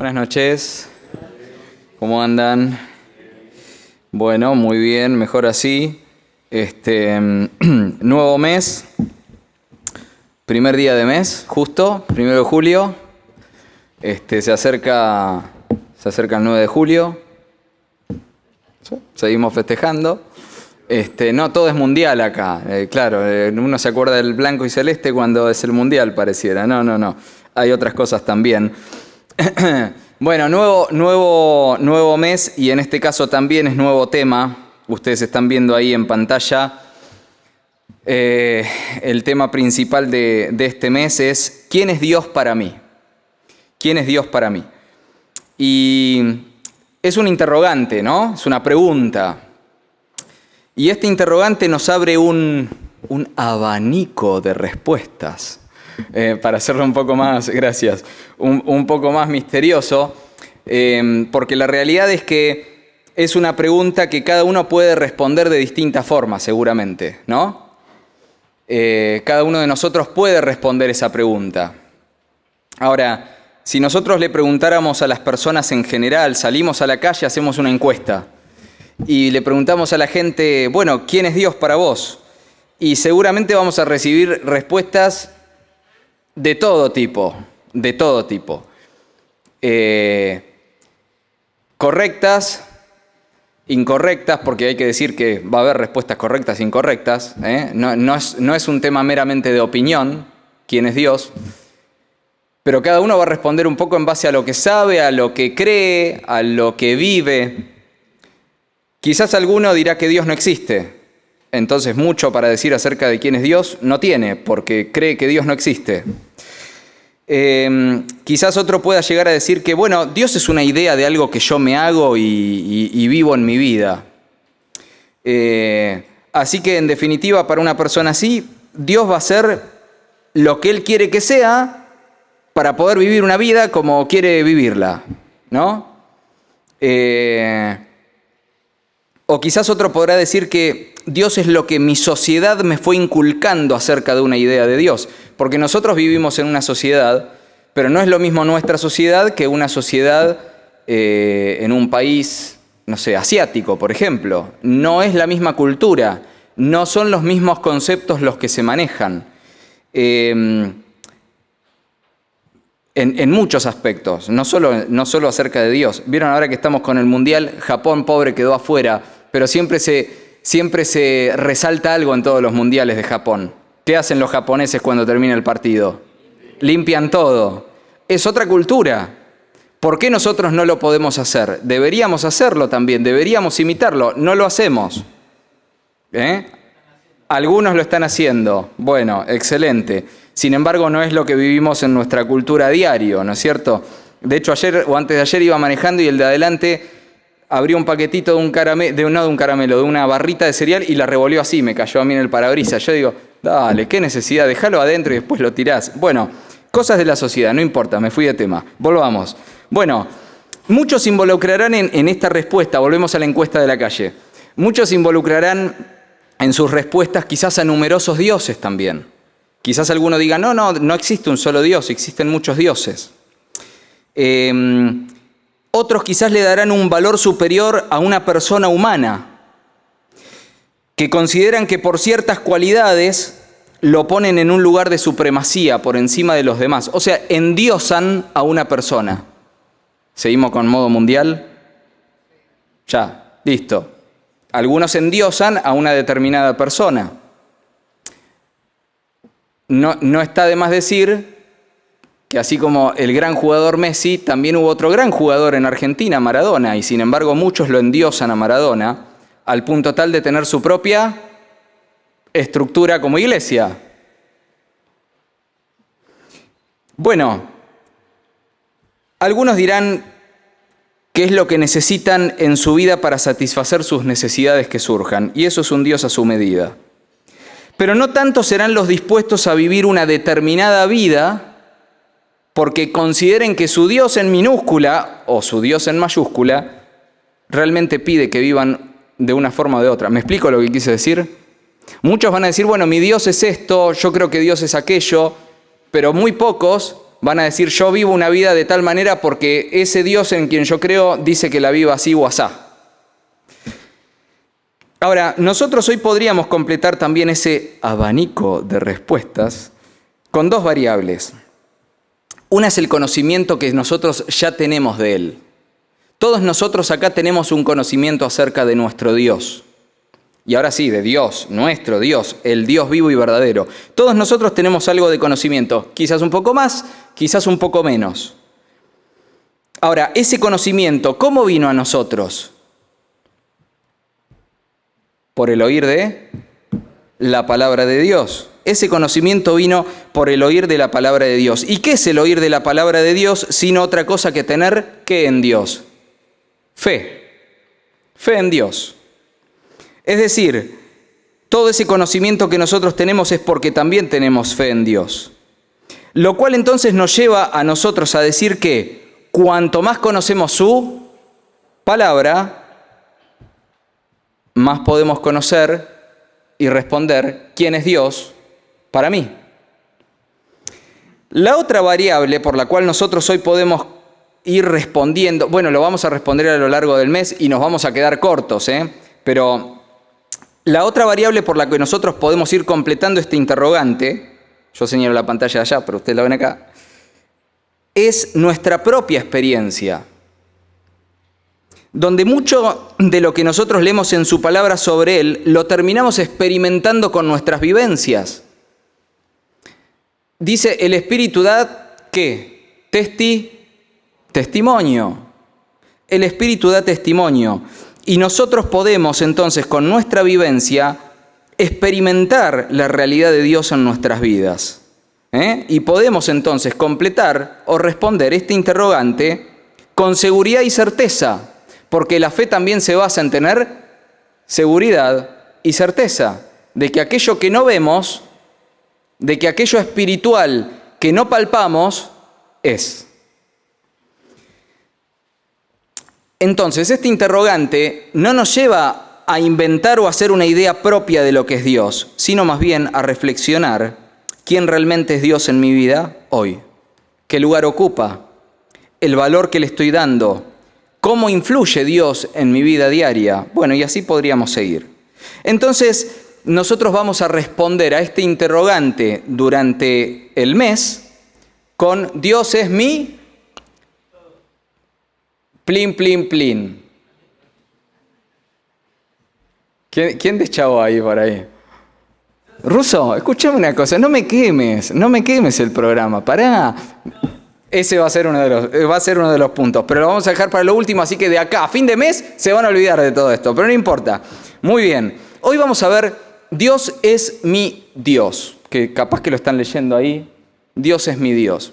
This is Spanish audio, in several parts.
Buenas noches. ¿Cómo andan? Bueno, muy bien, mejor así. Nuevo mes, primer día de mes, justo, 1 de julio. Se acerca el 9 de julio. Seguimos festejando. No todo es mundial acá. Claro, uno se acuerda del blanco y celeste cuando es el mundial, pareciera. No. Hay otras cosas también. Bueno, nuevo mes, y en este caso también es nuevo tema. Ustedes están viendo ahí en pantalla. El tema principal de este mes es ¿quién es Dios para mí? ¿Quién es Dios para mí? Y es un interrogante, ¿no? Es una pregunta. Y este interrogante nos abre un abanico de respuestas. Para hacerlo un poco más, gracias, un poco más misterioso, porque la realidad es que es una pregunta que cada uno puede responder de distintas formas, seguramente, ¿no? Cada uno de nosotros puede responder esa pregunta. Ahora, si nosotros le preguntáramos a las personas en general, salimos a la calle, hacemos una encuesta, y le preguntamos a la gente, bueno, ¿quién es Dios para vos? Y seguramente vamos a recibir respuestas de todo tipo. Correctas, incorrectas, porque hay que decir que va a haber respuestas correctas e incorrectas. No es un tema meramente de opinión, quién es Dios, pero cada uno va a responder un poco en base a lo que sabe, a lo que cree, a lo que vive. Quizás alguno dirá que Dios no existe. Entonces mucho para decir acerca de quién es Dios no tiene, porque cree que Dios no existe. Quizás otro pueda llegar a decir que, bueno, Dios es una idea de algo que yo me hago y vivo en mi vida. Así que, en definitiva, para una persona así, Dios va a ser lo que Él quiere que sea para poder vivir una vida como quiere vivirla, ¿no? O quizás otro podrá decir que Dios es lo que mi sociedad me fue inculcando acerca de una idea de Dios. Porque nosotros vivimos en una sociedad, pero no es lo mismo nuestra sociedad que una sociedad en un país, no sé, asiático, por ejemplo. No es la misma cultura, no son los mismos conceptos los que se manejan. En muchos aspectos, no solo acerca de Dios. Vieron ahora que estamos con el Mundial, Japón pobre quedó afuera, pero siempre se resalta algo en todos los mundiales de Japón. ¿Qué hacen los japoneses cuando termina el partido? Limpian todo. Es otra cultura. ¿Por qué nosotros no lo podemos hacer? Deberíamos hacerlo también, deberíamos imitarlo. No lo hacemos. Algunos lo están haciendo. Bueno, excelente. Sin embargo, no es lo que vivimos en nuestra cultura a diario, ¿no es cierto? De hecho, ayer o antes de ayer iba manejando y el de adelante abrió un paquetito de una barrita de cereal y la revolvió así, me cayó a mí en el parabrisas. Yo digo, dale, qué necesidad, déjalo adentro y después lo tirás. Bueno, cosas de la sociedad, no importa, me fui de tema. Volvamos. Bueno, muchos se involucrarán en esta respuesta, volvemos a la encuesta de la calle. Muchos se involucrarán en sus respuestas quizás a numerosos dioses también. Quizás alguno diga, no existe un solo Dios, existen muchos dioses. Otros quizás le darán un valor superior a una persona humana, que consideran que por ciertas cualidades lo ponen en un lugar de supremacía por encima de los demás. O sea, endiosan a una persona. ¿Seguimos con modo mundial? Ya, listo. Algunos endiosan a una determinada persona. No está de más decir que así como el gran jugador Messi, también hubo otro gran jugador en Argentina, Maradona, y sin embargo muchos lo endiosan a Maradona al punto tal de tener su propia estructura como iglesia. Bueno, algunos dirán qué es lo que necesitan en su vida para satisfacer sus necesidades que surjan, y eso es un Dios a su medida. Pero no tanto serán los dispuestos a vivir una determinada vida porque consideren que su Dios en minúscula o su Dios en mayúscula realmente pide que vivan de una forma o de otra. ¿Me explico lo que quise decir? Muchos van a decir, bueno, mi Dios es esto, yo creo que Dios es aquello, pero muy pocos van a decir yo vivo una vida de tal manera porque ese Dios en quien yo creo dice que la viva así o asá. Ahora, nosotros hoy podríamos completar también ese abanico de respuestas con dos variables. Una es el conocimiento que nosotros ya tenemos de Él. Todos nosotros acá tenemos un conocimiento acerca de nuestro Dios. Y ahora sí, de Dios, nuestro Dios, el Dios vivo y verdadero. Todos nosotros tenemos algo de conocimiento, quizás un poco más, quizás un poco menos. Ahora, ese conocimiento, ¿cómo vino a nosotros? Por el oír de la palabra de Dios. Ese conocimiento vino por el oír de la palabra de Dios. ¿Y qué es el oír de la palabra de Dios sino otra cosa que tener ¿qué en Dios? Fe. Fe en Dios. Es decir, todo ese conocimiento que nosotros tenemos es porque también tenemos fe en Dios. Lo cual entonces nos lleva a nosotros a decir que cuanto más conocemos su palabra, más podemos conocer y responder quién es Dios para mí. La otra variable por la cual nosotros hoy podemos ir respondiendo, bueno, lo vamos a responder a lo largo del mes y nos vamos a quedar cortos, pero la otra variable por la que nosotros podemos ir completando este interrogante, yo señalo la pantalla allá, pero ustedes la ven acá, es nuestra propia experiencia, donde mucho de lo que nosotros leemos en su palabra sobre Él, lo terminamos experimentando con nuestras vivencias. Dice, el Espíritu da, ¿qué? Testimonio. El Espíritu da testimonio. Y nosotros podemos entonces, con nuestra vivencia, experimentar la realidad de Dios en nuestras vidas. Y podemos entonces completar o responder este interrogante con seguridad y certeza. Porque la fe también se basa en tener seguridad y certeza de que aquello que no vemos, de que aquello espiritual que no palpamos, es. Entonces, este interrogante no nos lleva a inventar o a hacer una idea propia de lo que es Dios, sino más bien a reflexionar quién realmente es Dios en mi vida hoy, qué lugar ocupa, el valor que le estoy dando, ¿cómo influye Dios en mi vida diaria? Bueno, y así podríamos seguir. Entonces, nosotros vamos a responder a este interrogante durante el mes con Dios es mi plin, plin, plin. ¿Quién deschavó ahí por ahí? Ruso, escúchame una cosa, no me quemes el programa, pará. Ese va a ser uno de los puntos, pero lo vamos a dejar para lo último, así que de acá a fin de mes se van a olvidar de todo esto, pero no importa. Muy bien, hoy vamos a ver Dios es mi Dios, que capaz que lo están leyendo ahí, Dios es mi Dios.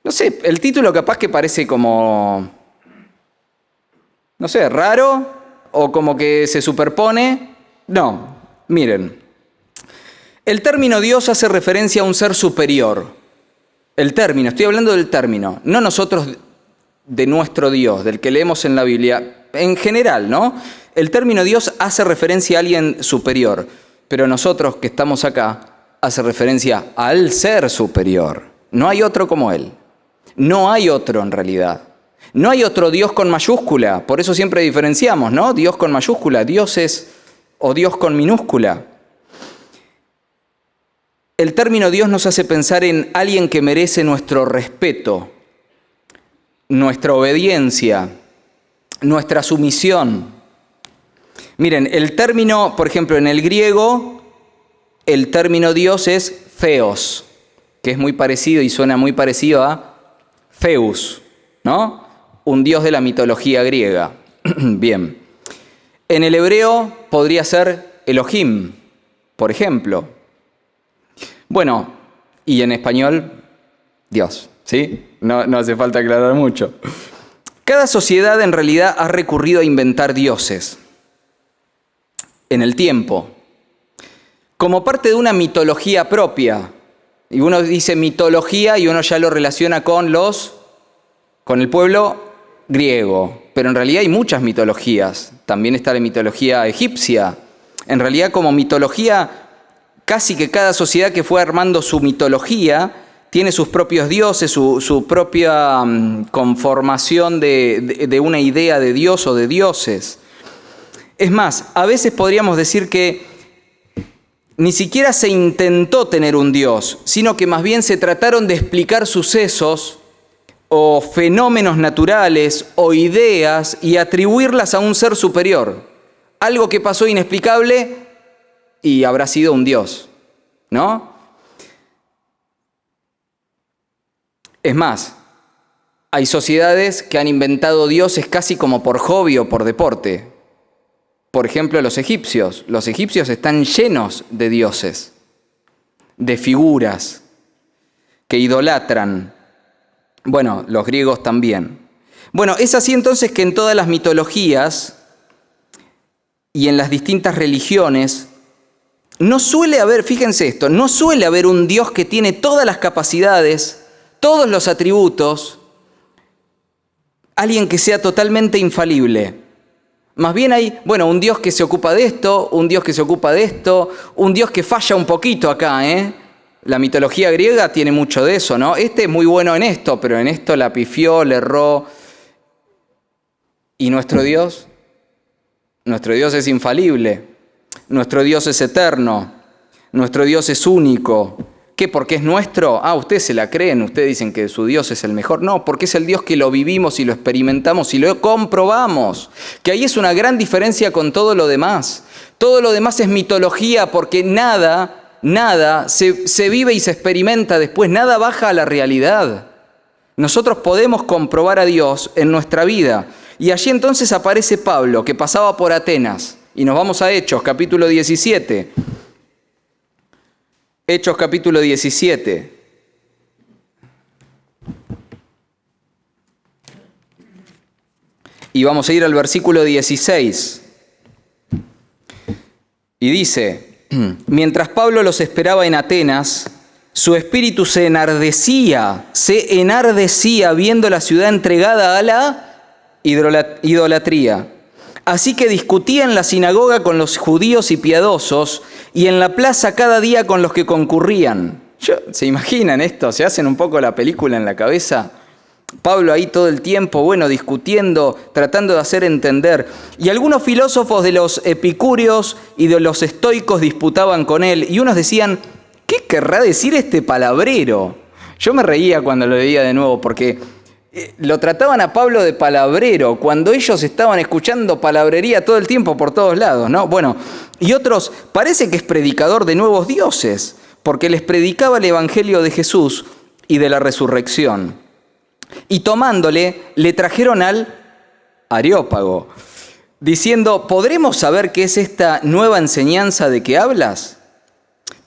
No sé, el título capaz que parece como, no sé, raro o como que se superpone. No, miren, el término Dios hace referencia a un ser superior. El término, estoy hablando del término, no nosotros de nuestro Dios, del que leemos en la Biblia, en general, ¿no? El término Dios hace referencia a alguien superior, pero nosotros que estamos acá, hace referencia al ser superior. No hay otro como Él. No hay otro en realidad. No hay otro Dios con mayúscula, por eso siempre diferenciamos, ¿no? Dios con mayúscula, dioses o Dios con minúscula. El término Dios nos hace pensar en alguien que merece nuestro respeto, nuestra obediencia, nuestra sumisión. Miren, el término, por ejemplo, en el griego, el término Dios es Theos, que es muy parecido y suena muy parecido a Zeus, ¿no? Un dios de la mitología griega. Bien. En el hebreo podría ser Elohim, por ejemplo. Bueno, y en español, Dios, ¿sí? No hace falta aclarar mucho. Cada sociedad en realidad ha recurrido a inventar dioses en el tiempo, como parte de una mitología propia. Y uno dice mitología y uno ya lo relaciona con el pueblo griego. Pero en realidad hay muchas mitologías. También está la mitología egipcia. En realidad como mitología, casi que cada sociedad que fue armando su mitología tiene sus propios dioses, su propia conformación de una idea de Dios o de dioses. Es más, a veces podríamos decir que ni siquiera se intentó tener un Dios, sino que más bien se trataron de explicar sucesos o fenómenos naturales o ideas y atribuirlas a un ser superior. Algo que pasó inexplicable y habrá sido un Dios, ¿no? Es más, hay sociedades que han inventado dioses casi como por hobby o por deporte. Por ejemplo, los egipcios. Los egipcios están llenos de dioses, de figuras que idolatran. Bueno, los griegos también. Bueno, es así entonces que en todas las mitologías y en las distintas religiones no suele haber, fíjense esto, no suele haber un Dios que tiene todas las capacidades, todos los atributos, alguien que sea totalmente infalible. Más bien hay, un Dios que se ocupa de esto, un Dios que se ocupa de esto, un Dios que falla un poquito acá, ¿eh? La mitología griega tiene mucho de eso, ¿no? Este es muy bueno en esto, pero en esto la pifió, le erró. ¿Y nuestro Dios? Nuestro Dios es infalible, nuestro Dios es eterno, nuestro Dios es único. ¿Qué? ¿Porque es nuestro? Ustedes se la creen, ustedes dicen que su Dios es el mejor. No, porque es el Dios que lo vivimos y lo experimentamos y lo comprobamos. Que ahí es una gran diferencia con todo lo demás. Todo lo demás es mitología porque nada se vive y se experimenta después, nada baja a la realidad. Nosotros podemos comprobar a Dios en nuestra vida. Y allí entonces aparece Pablo, que pasaba por Atenas. Y nos vamos a Hechos, capítulo 17. Hechos capítulo 17. Y vamos a ir al versículo 16. Y dice, mientras Pablo los esperaba en Atenas, su espíritu se enardecía viendo la ciudad entregada a la idolatría. Así que discutía en la sinagoga con los judíos y piadosos, y en la plaza cada día con los que concurrían. ¿Se imaginan esto? ¿Se hacen un poco la película en la cabeza? Pablo ahí todo el tiempo, discutiendo, tratando de hacer entender. Y algunos filósofos de los epicúreos y de los estoicos disputaban con él, y unos decían, ¿qué querrá decir este palabrero? Yo me reía cuando lo veía de nuevo, porque lo trataban a Pablo de palabrero, cuando ellos estaban escuchando palabrería todo el tiempo por todos lados, ¿no? Y otros, parece que es predicador de nuevos dioses, porque les predicaba el evangelio de Jesús y de la resurrección. Y tomándole, le trajeron al Areópago, diciendo, ¿podremos saber qué es esta nueva enseñanza de que hablas?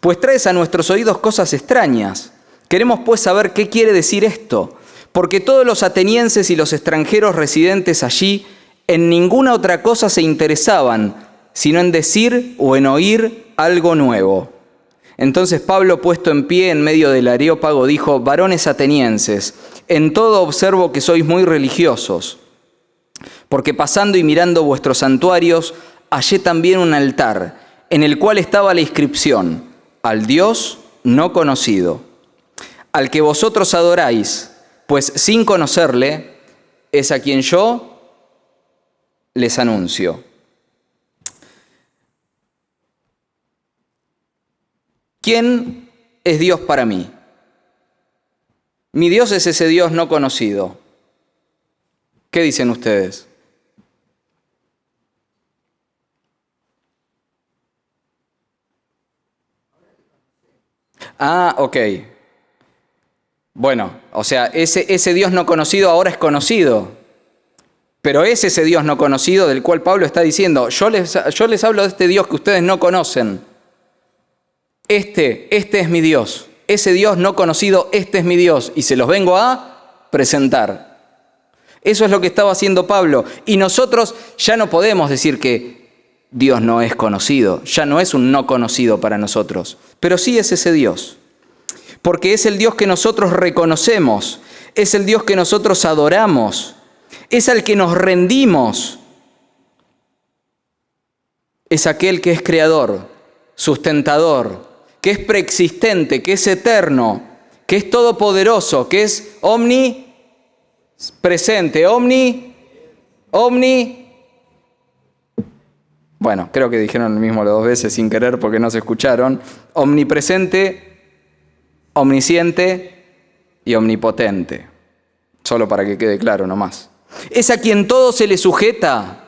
Pues traes a nuestros oídos cosas extrañas. Queremos pues saber qué quiere decir esto, porque todos los atenienses y los extranjeros residentes allí en ninguna otra cosa se interesaban, sino en decir o en oír algo nuevo. Entonces Pablo, puesto en pie en medio del Areópago, dijo, varones atenienses, en todo observo que sois muy religiosos, porque pasando y mirando vuestros santuarios, hallé también un altar, en el cual estaba la inscripción, al Dios no conocido, al que vosotros adoráis, pues sin conocerle, es a quien yo les anuncio. ¿Quién es Dios para mí? Mi Dios es ese Dios no conocido. ¿Qué dicen ustedes? Ok. Ese Dios no conocido ahora es conocido. Pero es ese Dios no conocido del cual Pablo está diciendo, yo les hablo de este Dios que ustedes no conocen. Este es mi Dios. Ese Dios no conocido, este es mi Dios. Y se los vengo a presentar. Eso es lo que estaba haciendo Pablo. Y nosotros ya no podemos decir que Dios no es conocido. Ya no es un no conocido para nosotros. Pero sí es ese Dios. Porque es el Dios que nosotros reconocemos. Es el Dios que nosotros adoramos. Es al que nos rendimos. Es aquel que es creador, sustentador, que es preexistente, que es eterno, que es todopoderoso, que es omnipresente, bueno, creo que dijeron lo mismo las dos veces sin querer porque no se escucharon. Omnipresente, omnisciente y omnipotente. Solo para que quede claro nomás. Es a quien todo se le sujeta.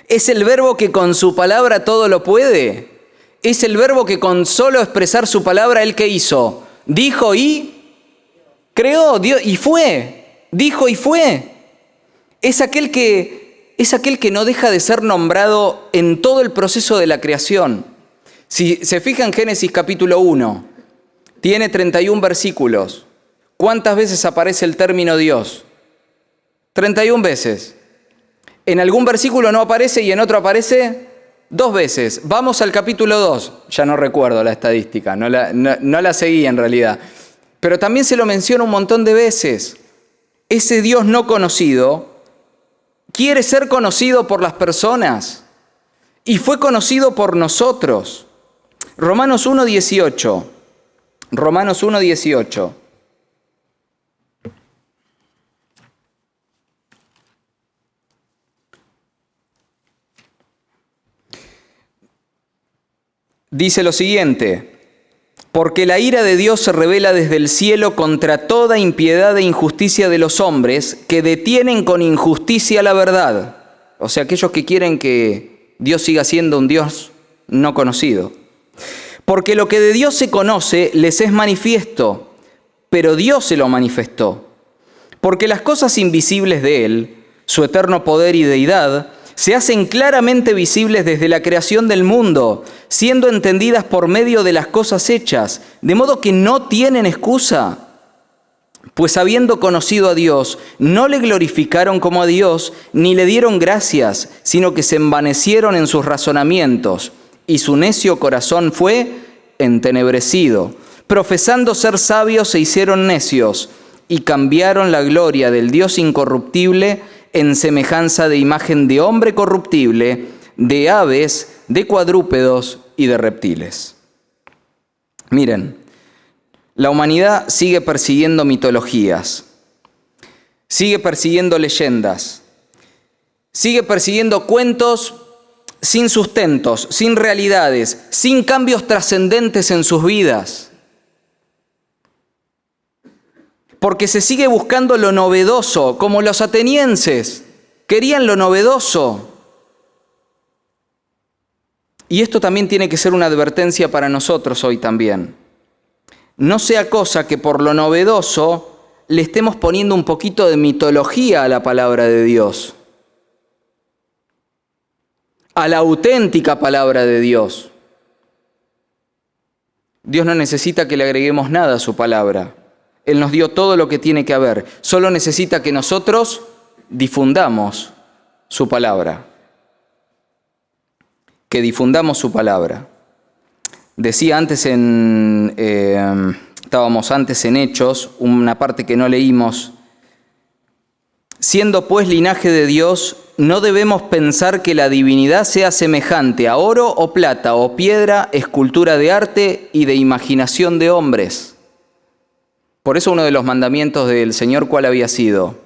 Es el verbo que con su palabra todo lo puede. Es el verbo que con solo expresar su palabra, ¿él qué hizo? Dijo y creó, dio, y fue. Dijo y fue. Es aquel que no deja de ser nombrado en todo el proceso de la creación. Si se fija en Génesis capítulo 1, tiene 31 versículos. ¿Cuántas veces aparece el término Dios? 31 veces. En algún versículo no aparece y en otro aparece 2 veces. Vamos al capítulo 2. Ya no recuerdo la estadística, no la seguí en realidad. Pero también se lo menciona un montón de veces. Ese Dios no conocido quiere ser conocido por las personas y fue conocido por nosotros. Romanos 1:18. Romanos 1:18. Dice lo siguiente: porque la ira de Dios se revela desde el cielo contra toda impiedad e injusticia de los hombres que detienen con injusticia la verdad. O sea, aquellos que quieren que Dios siga siendo un Dios no conocido. Porque lo que de Dios se conoce les es manifiesto, pero Dios se lo manifestó. Porque las cosas invisibles de Él, su eterno poder y deidad, se hacen claramente visibles desde la creación del mundo, siendo entendidas por medio de las cosas hechas, de modo que no tienen excusa. Pues habiendo conocido a Dios, no le glorificaron como a Dios, ni le dieron gracias, sino que se envanecieron en sus razonamientos, y su necio corazón fue entenebrecido. Profesando ser sabios, se hicieron necios, y cambiaron la gloria del Dios incorruptible en semejanza de imagen de hombre corruptible, de aves, de cuadrúpedos y de reptiles. Miren, la humanidad sigue persiguiendo mitologías, sigue persiguiendo leyendas, sigue persiguiendo cuentos sin sustentos, sin realidades, sin cambios trascendentes en sus vidas. Porque se sigue buscando lo novedoso, como los atenienses querían lo novedoso. Y esto también tiene que ser una advertencia para nosotros hoy también. No sea cosa que por lo novedoso le estemos poniendo un poquito de mitología a la palabra de Dios, a la auténtica palabra de Dios. Dios no necesita que le agreguemos nada a su palabra. Él nos dio todo lo que tiene que haber. Solo necesita que nosotros difundamos su palabra. Que difundamos su palabra. Decía antes estábamos antes en Hechos, una parte que no leímos. Siendo pues linaje de Dios, no debemos pensar que la divinidad sea semejante a oro o plata o piedra, escultura de arte y de imaginación de hombres. Por eso uno de los mandamientos del Señor, ¿cuál había sido?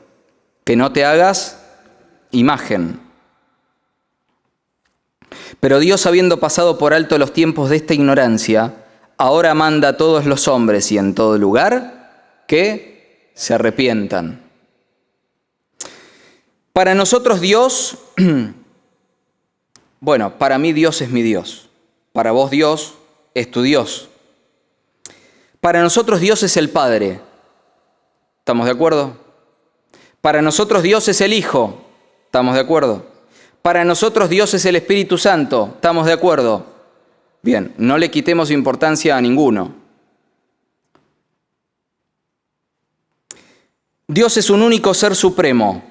Que no te hagas imagen. Pero Dios, habiendo pasado por alto los tiempos de esta ignorancia, ahora manda a todos los hombres y en todo lugar que se arrepientan. Para nosotros Dios, bueno, para mí Dios es mi Dios. Para vos Dios es tu Dios. Para nosotros Dios es el Padre. ¿Estamos de acuerdo? Para nosotros Dios es el Hijo. ¿Estamos de acuerdo? Para nosotros Dios es el Espíritu Santo. ¿Estamos de acuerdo? Bien, no le quitemos importancia a ninguno. Dios es un único ser supremo.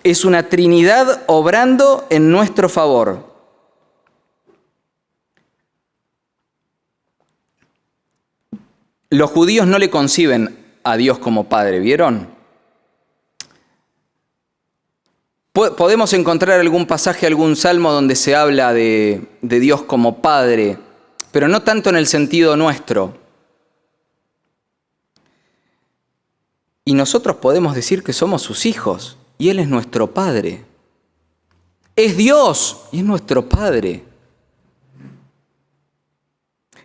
Es una Trinidad obrando en nuestro favor. Los judíos no le conciben a Dios como Padre, ¿vieron? Podemos encontrar algún pasaje, algún salmo donde se habla de Dios como Padre, pero no tanto en el sentido nuestro. Y nosotros podemos decir que somos sus hijos y Él es nuestro Padre. Es Dios y es nuestro Padre.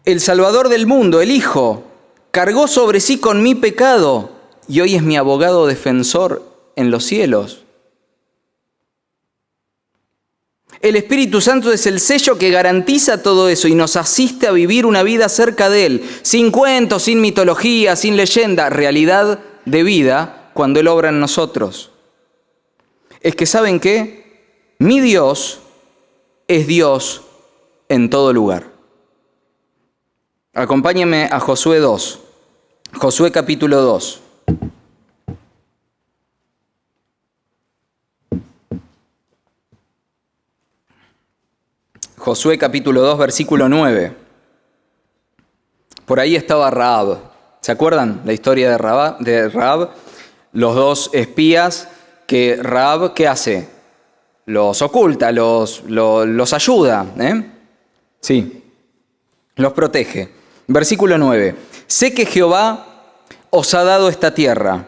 El Salvador del mundo, el Hijo, cargó sobre sí con mi pecado y hoy es mi abogado defensor en los cielos. El Espíritu Santo es el sello que garantiza todo eso y nos asiste a vivir una vida cerca de Él, sin cuentos, sin mitología, sin leyenda, realidad de vida cuando Él obra en nosotros. Es que ¿saben qué? Mi Dios es Dios en todo lugar. Acompáñenme a Josué 2, Josué capítulo 2. Josué capítulo 2, versículo 9. Por ahí estaba Rahab. ¿Se acuerdan la historia de Rahab? Los dos espías que Rahab, ¿qué hace? Los oculta, los ayuda. Sí, los protege. Versículo 9. Sé que Jehová os ha dado esta tierra,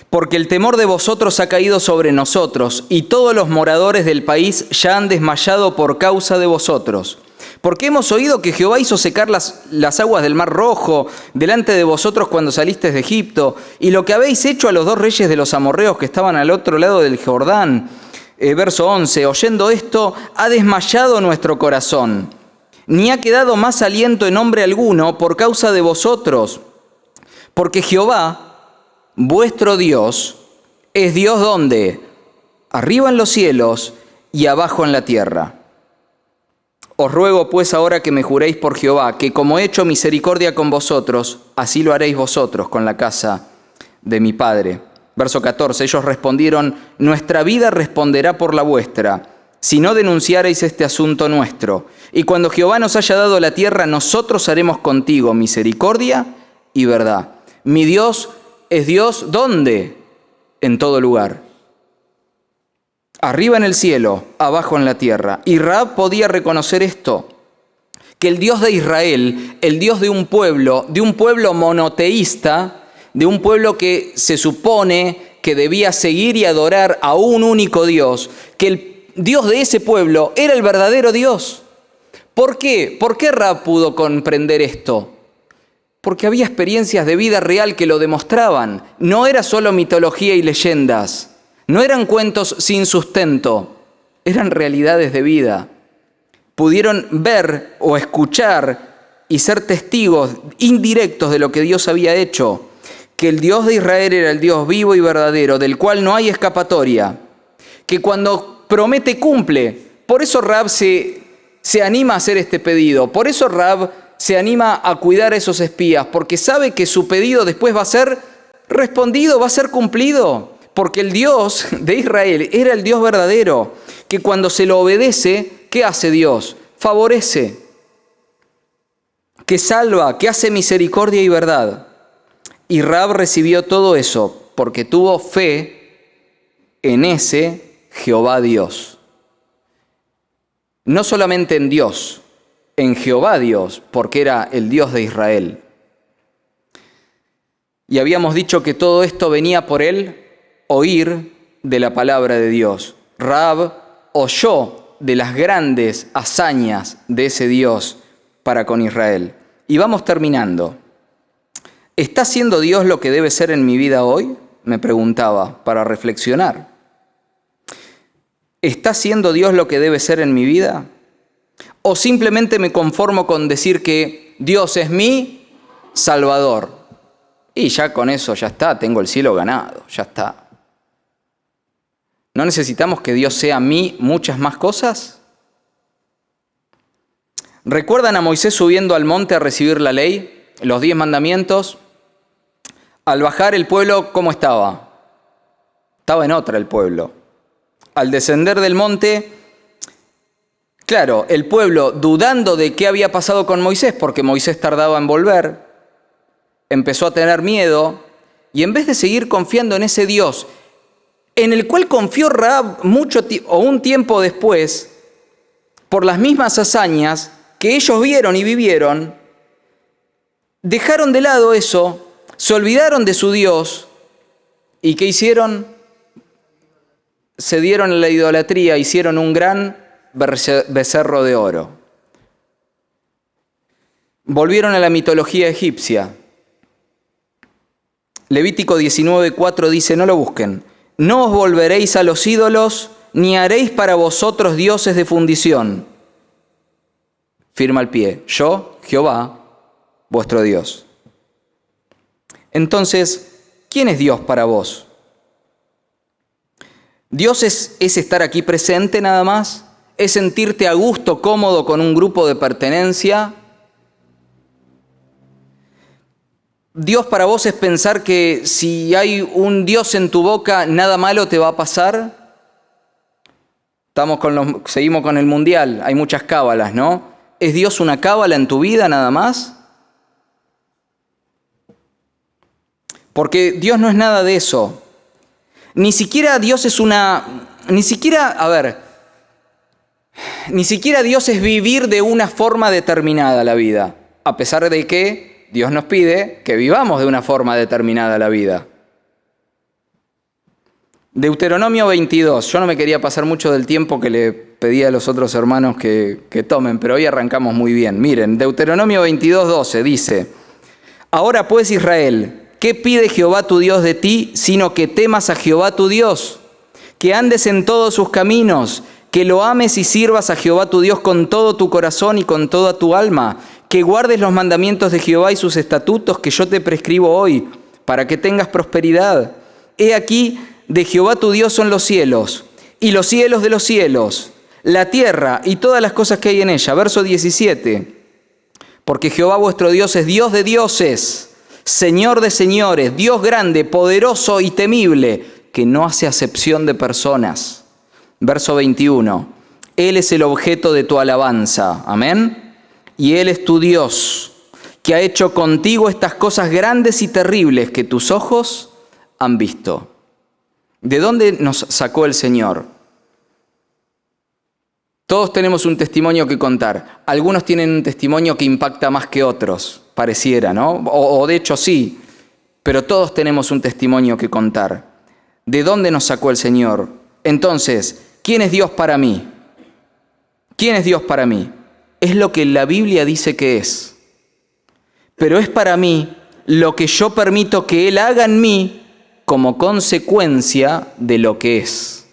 porque el temor de vosotros ha caído sobre nosotros, y todos los moradores del país ya han desmayado por causa de vosotros. Porque hemos oído que Jehová hizo secar las aguas del Mar Rojo delante de vosotros cuando salisteis de Egipto, y lo que habéis hecho a los dos reyes de los amorreos que estaban al otro lado del Jordán. Verso 11, oyendo esto, ha desmayado nuestro corazón, ni ha quedado más aliento en hombre alguno por causa de vosotros, porque Jehová, vuestro Dios, es Dios donde, arriba en los cielos y abajo en la tierra. Os ruego pues ahora que me juréis por Jehová, que como he hecho misericordia con vosotros, así lo haréis vosotros con la casa de mi padre. Verso 14, ellos respondieron, nuestra vida responderá por la vuestra, si no denunciareis este asunto nuestro. Y cuando Jehová nos haya dado la tierra, nosotros haremos contigo misericordia y verdad. Mi Dios es Dios, ¿dónde? En todo lugar. Arriba en el cielo, abajo en la tierra. Y Rahab podía reconocer esto, que el Dios de Israel, el Dios de un pueblo monoteísta, de un pueblo que se supone que debía seguir y adorar a un único Dios, que el Dios de ese pueblo era el verdadero Dios. ¿Por qué? ¿Por qué Rahab pudo comprender esto? Porque había experiencias de vida real que lo demostraban. No era solo mitología y leyendas. No eran cuentos sin sustento. Eran realidades de vida. Pudieron ver o escuchar y ser testigos indirectos de lo que Dios había hecho. Que el Dios de Israel era el Dios vivo y verdadero, del cual no hay escapatoria. Que cuando promete, cumple. Por eso Rahab se anima a hacer este pedido. Por eso Rahab se anima a cuidar a esos espías, porque sabe que su pedido después va a ser respondido, va a ser cumplido, porque el Dios de Israel era el Dios verdadero, que cuando se lo obedece, ¿qué hace Dios? Favorece, que salva, que hace misericordia y verdad. Y Rahab recibió todo eso porque tuvo fe en ese Jehová Dios. No solamente en Dios, en Jehová Dios, porque era el Dios de Israel. Y habíamos dicho que todo esto venía por él oír de la palabra de Dios. Rahab oyó de las grandes hazañas de ese Dios para con Israel. Y vamos terminando. ¿Está haciendo Dios lo que debe ser en mi vida hoy? Me preguntaba para reflexionar. ¿Está haciendo Dios lo que debe ser en mi vida? ¿O simplemente me conformo con decir que Dios es mi Salvador? Y ya con eso ya está, tengo el cielo ganado, ya está. ¿No necesitamos que Dios sea muchas más cosas? ¿Recuerdan a Moisés subiendo al monte a recibir la ley, los 10 mandamientos? Al bajar el pueblo, ¿cómo estaba? Estaba en otra el pueblo. Al descender del monte, claro, el pueblo, dudando de qué había pasado con Moisés, porque Moisés tardaba en volver, empezó a tener miedo, y en vez de seguir confiando en ese Dios, en el cual confió Rahab un tiempo después, por las mismas hazañas que ellos vieron y vivieron, dejaron de lado eso, se olvidaron de su Dios, ¿Y qué hicieron? Se dieron a la idolatría, hicieron un gran becerro de oro. Volvieron a la mitología egipcia. Levítico 19:4 dice, no lo busquen, no os volveréis a los ídolos, ni haréis para vosotros dioses de fundición. Firma al pie, yo, Jehová, vuestro Dios. Entonces, ¿quién es Dios para vos? ¿Dios es estar aquí presente nada más? ¿Es sentirte a gusto, cómodo con un grupo de pertenencia? ¿Dios para vos es pensar que si hay un Dios en tu boca, nada malo te va a pasar? Seguimos con el mundial, hay muchas cábalas, ¿no? ¿Es Dios una cábala en tu vida nada más? Porque Dios no es nada de eso. Ni siquiera Dios es ni siquiera Dios es vivir de una forma determinada la vida, a pesar de que Dios nos pide que vivamos de una forma determinada la vida. Deuteronomio 22. Yo no me quería pasar mucho del tiempo que le pedí a los otros hermanos que tomen, pero hoy arrancamos muy bien. Miren, Deuteronomio 22:12 dice, ahora pues Israel, ¿qué pide Jehová tu Dios de ti, sino que temas a Jehová tu Dios? Que andes en todos sus caminos, que lo ames y sirvas a Jehová tu Dios con todo tu corazón y con toda tu alma, que guardes los mandamientos de Jehová y sus estatutos que yo te prescribo hoy, para que tengas prosperidad. He aquí, de Jehová tu Dios son los cielos, y los cielos de los cielos, la tierra y todas las cosas que hay en ella. Verso 17. Porque Jehová vuestro Dios es Dios de dioses, Señor de señores, Dios grande, poderoso y temible, que no hace acepción de personas. Verso 21. Él es el objeto de tu alabanza. Amén. Y Él es tu Dios, que ha hecho contigo estas cosas grandes y terribles que tus ojos han visto. ¿De dónde nos sacó el Señor? Todos tenemos un testimonio que contar. Algunos tienen un testimonio que impacta más que otros, pareciera, ¿no? O de hecho sí, pero todos tenemos un testimonio que contar. ¿De dónde nos sacó el Señor? Entonces, ¿quién es Dios para mí? ¿Quién es Dios para mí? Es lo que la Biblia dice que es. Pero es para mí lo que yo permito que Él haga en mí como consecuencia de lo que es.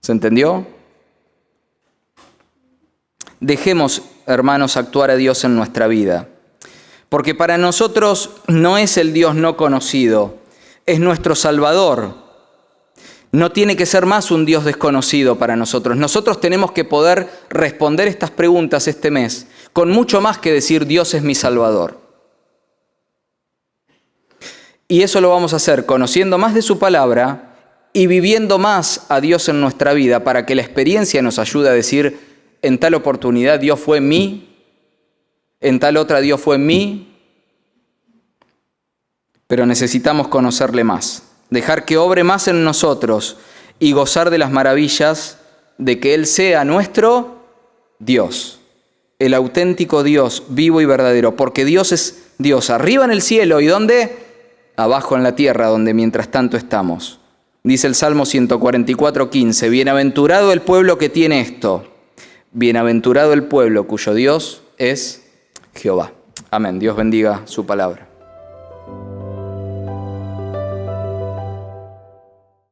¿Se entendió? Dejemos, hermanos, actuar a Dios en nuestra vida. Porque para nosotros no es el Dios no conocido, es nuestro Salvador. No tiene que ser más un Dios desconocido para nosotros. Nosotros tenemos que poder responder estas preguntas este mes con mucho más que decir Dios es mi Salvador. Y eso lo vamos a hacer conociendo más de su palabra y viviendo más a Dios en nuestra vida para que la experiencia nos ayude a decir, en tal oportunidad Dios fue en mí, en tal otra Dios fue en mí, pero necesitamos conocerle más, dejar que obre más en nosotros y gozar de las maravillas de que Él sea nuestro Dios, el auténtico Dios vivo y verdadero, porque Dios es Dios arriba en el cielo y ¿dónde? Abajo en la tierra, donde mientras tanto estamos. Dice el Salmo 144:15, bienaventurado el pueblo que tiene esto, bienaventurado el pueblo cuyo Dios es Jehová. Amén. Dios bendiga su palabra.